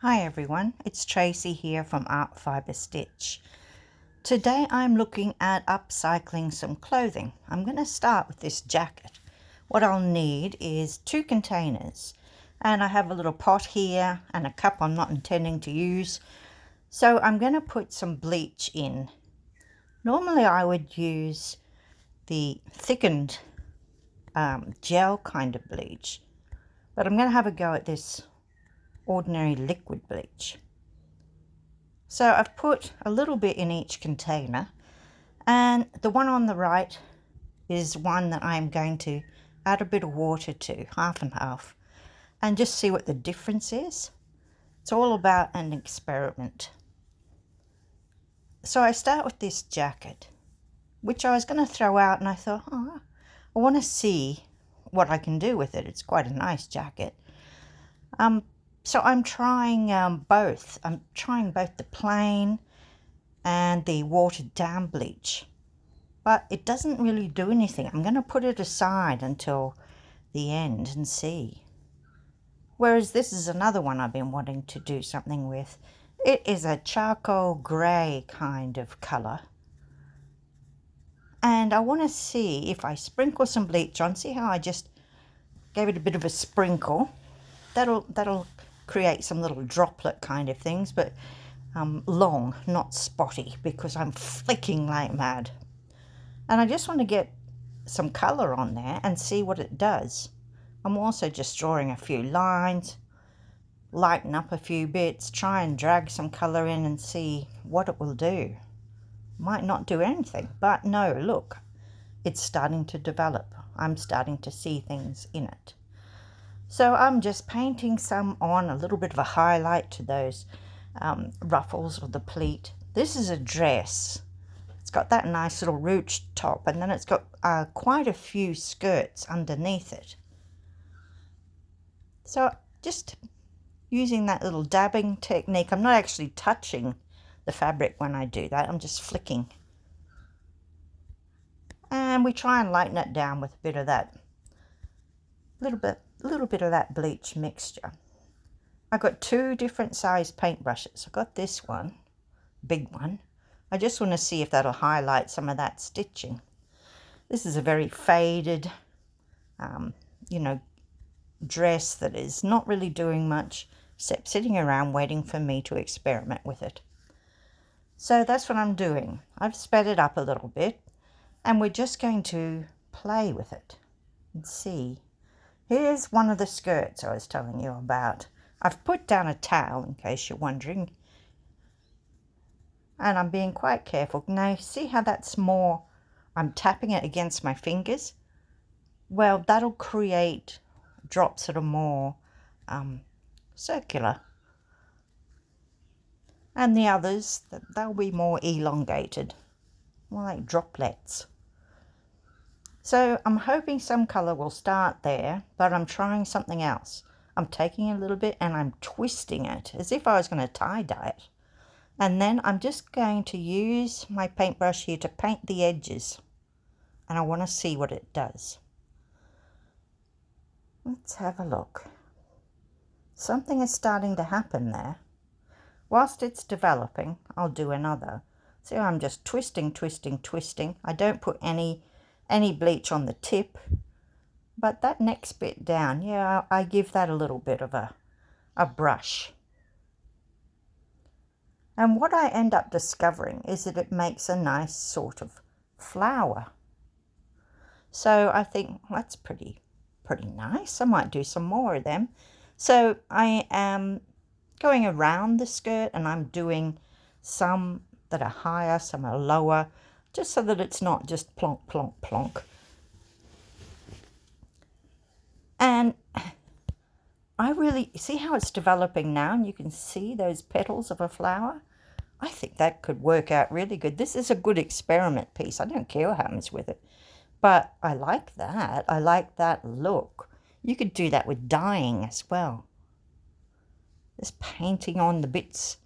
Hi everyone, it's Tracy here from Art Fiber Stitch. Today I'm looking at upcycling some clothing. I'm going to start with this jacket. What I'll need is 2 containers, and I have a little pot here and a cup I'm not intending to use. So I'm going to put some bleach in. Normally I would use the thickened gel kind of bleach, but I'm going to have a go at this ordinary liquid bleach. So I've put a little bit in each container, and the one on the right is one that I'm going to add a bit of water to, half and half, and just see what the difference is. It's all about an experiment. So I start with this jacket, which I was going to throw out, and I thought, I want to see what I can do with it. It's quite a nice jacket. So I'm trying both. I'm trying both the plain and the watered down bleach, but it doesn't really do anything. I'm going to put it aside until the end and see. Whereas this is another one I've been wanting to do something with. It is a charcoal grey kind of colour, and I want to see if I sprinkle some bleach on. See how I just gave it a bit of a sprinkle? That'll create some little droplet kind of things, but long, not spotty, because I'm flicking like mad. And I just want to get some colour on there and see what it does. I'm also just drawing a few lines, lighten up a few bits, try and drag some colour in and see what it will do. Might not do anything, but no, look, it's starting to develop. I'm starting to see things in it. So I'm just painting some on, a little bit of a highlight to those ruffles or the pleat. This is a dress. It's got that nice little ruched top, and then it's got quite a few skirts underneath it. So just using that little dabbing technique. I'm not actually touching the fabric when I do that. I'm just flicking. And we try and lighten it down with a bit of that, little bit of that bleach mixture. I've got 2 different size paintbrushes. I've got this one, big one. I just want to see if that'll highlight some of that stitching. This is a very faded, dress that is not really doing much except sitting around waiting for me to experiment with it. So that's what I'm doing. I've sped it up a little bit, and we're just going to play with it and see. Here's one of the skirts I was telling you about. I've put down a towel in case you're wondering, and I'm being quite careful. Now see how that's more, I'm tapping it against my fingers? Well, that'll create drops that are more circular, and the others, they'll be more elongated, more like droplets. So I'm hoping some colour will start there, but I'm trying something else. I'm taking a little bit and I'm twisting it as if I was going to tie-dye it. And then I'm just going to use my paintbrush here to paint the edges. And I want to see what it does. Let's have a look. Something is starting to happen there. Whilst it's developing, I'll do another. See how I'm just twisting, twisting, twisting. I don't put any bleach on the tip, but that next bit down, yeah, I give that a little bit of a brush. And what I end up discovering is that it makes a nice sort of flower. So I think that's pretty nice. I might do some more of them. So I am going around the skirt, and I'm doing some that are higher, some are lower, just so that it's not just plonk, plonk, plonk. And I really see how it's developing now, and you can see those petals of a flower. I think that could work out really good. This is a good experiment piece. I don't care what happens with it, but I like that. I like that look. You could do that with dyeing as well. Just painting on the bits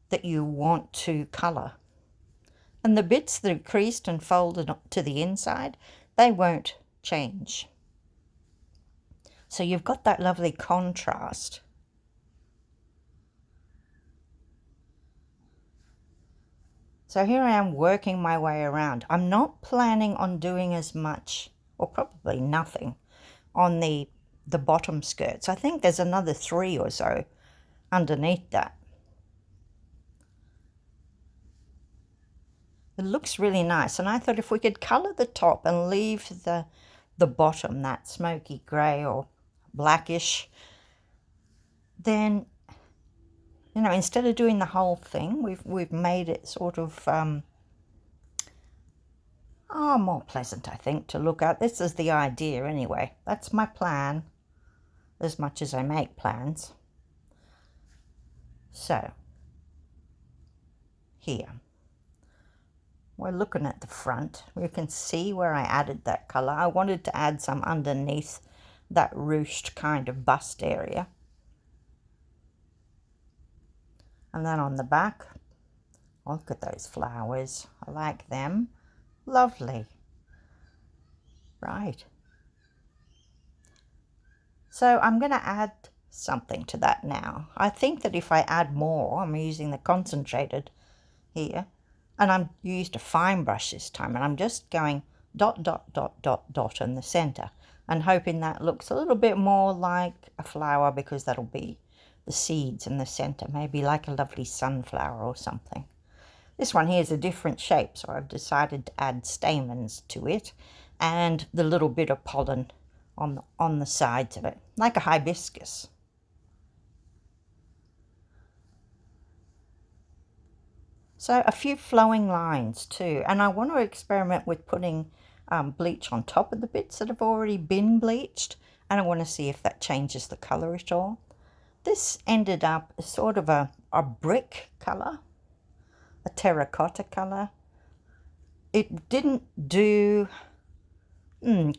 that you want to colour. And the bits that are creased and folded to the inside, they won't change. So you've got that lovely contrast. So here I am working my way around. I'm not planning on doing as much, or probably nothing, on the bottom skirts. I think there's another 3 or so underneath that. It looks really nice, and I thought if we could colour the top and leave the bottom that smoky grey or blackish, then, you know, instead of doing the whole thing, we've made it sort of more pleasant, I think, to look at. This is the idea anyway. That's my plan, as much as I make plans. So here we're looking at the front. We can see where I added that colour. I wanted to add some underneath that ruched kind of bust area. And then on the back, look at those flowers. I like them. Lovely. Right. So I'm going to add something to that now. I think that if I add more, I'm using the concentrated here, and I'm used a fine brush this time, and I'm just going dot, dot, dot, dot, dot in the center, and hoping that looks a little bit more like a flower, because that'll be the seeds in the center, maybe like a lovely sunflower or something. This one here is a different shape, so I've decided to add stamens to it and the little bit of pollen on the sides of it, like a hibiscus. So a few flowing lines too, and I want to experiment with putting bleach on top of the bits that have already been bleached, and I want to see if that changes the colour at all. This ended up sort of a brick colour, a terracotta colour. It didn't do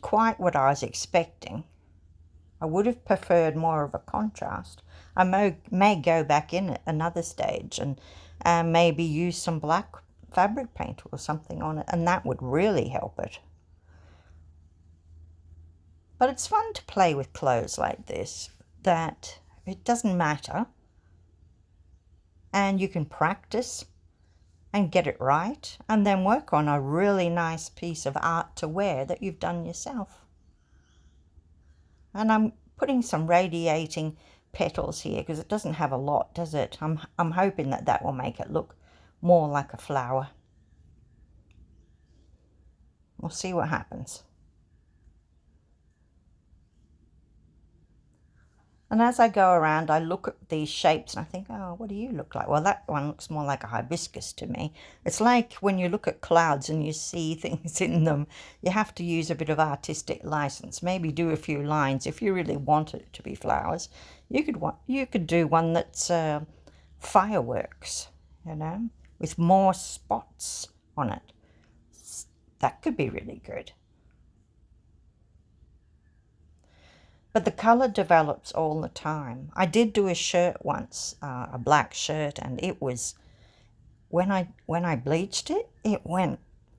quite what I was expecting. I would have preferred more of a contrast. I may go back in at another stage and maybe use some black fabric paint or something on it, and that would really help it. But it's fun to play with clothes like this, that it doesn't matter, and you can practice and get it right, and then work on a really nice piece of art to wear that you've done yourself. And I'm putting some radiating petals here because it doesn't have a lot, does it? I'm hoping that that will make it look more like a flower. We'll see what happens. And as I go around, I look at these shapes and I think, oh, what do you look like? Well, that one looks more like a hibiscus to me. It's like when you look at clouds and you see things in them, you have to use a bit of artistic license. Maybe do a few lines. If you really want it to be flowers, you could do one that's fireworks, you know, with more spots on it. That could be really good. But the colour develops all the time. I did do a shirt once, a black shirt, and it was, when I bleached it, it went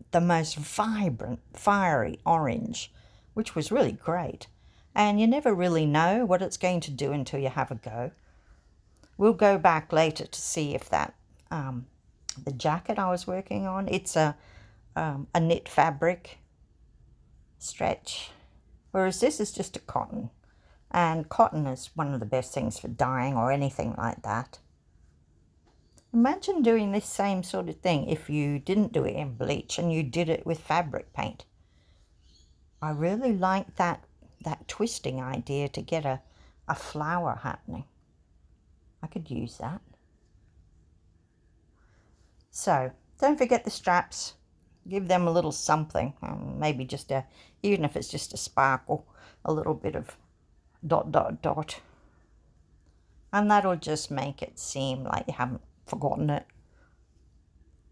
the most vibrant, fiery orange, which was really great. And you never really know what it's going to do until you have a go. We'll go back later to see if that, the jacket I was working on, it's a knit fabric stretch, whereas this is just a cotton. And cotton is one of the best things for dyeing or anything like that. Imagine doing this same sort of thing if you didn't do it in bleach and you did it with fabric paint. I really like that twisting idea to get a flower happening. I could use that. So don't forget the straps. Give them a little something, maybe just even if it's just a sparkle, a little bit of dot, dot, dot. And that'll just make it seem like you haven't forgotten it.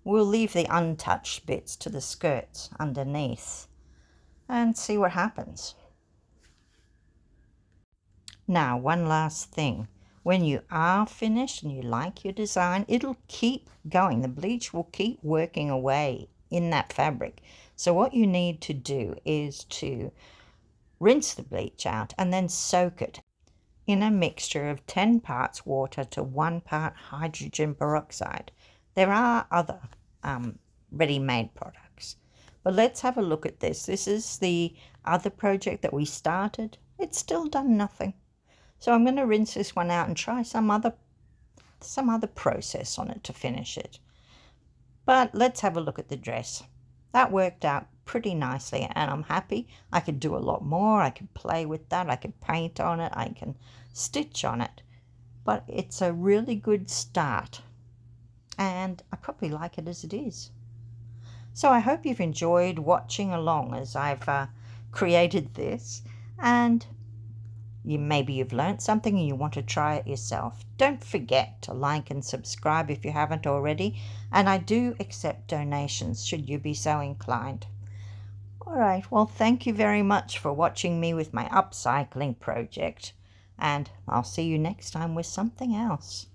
We'll leave the untouched bits to the skirts underneath and see what happens. Now, one last thing. When you are finished and you like your design, it'll keep going. The bleach will keep working away in that fabric. So what you need to do is to rinse the bleach out and then soak it in a mixture of 10 parts water to 1 part hydrogen peroxide. There are other ready-made products. But let's have a look at this. This is the other project that we started. It's still done nothing. So I'm going to rinse this one out and try some other process on it to finish it. But let's have a look at the dress. That worked out pretty nicely and I'm happy. I could do a lot more. I could play with that. I could paint on it. I can stitch on it. But it's a really good start. And I probably like it as it is. So I hope you've enjoyed watching along as I've created this, and maybe you've learnt something and you want to try it yourself. Don't forget to like and subscribe if you haven't already, and I do accept donations should you be so inclined. Alright, well thank you very much for watching me with my upcycling project, and I'll see you next time with something else.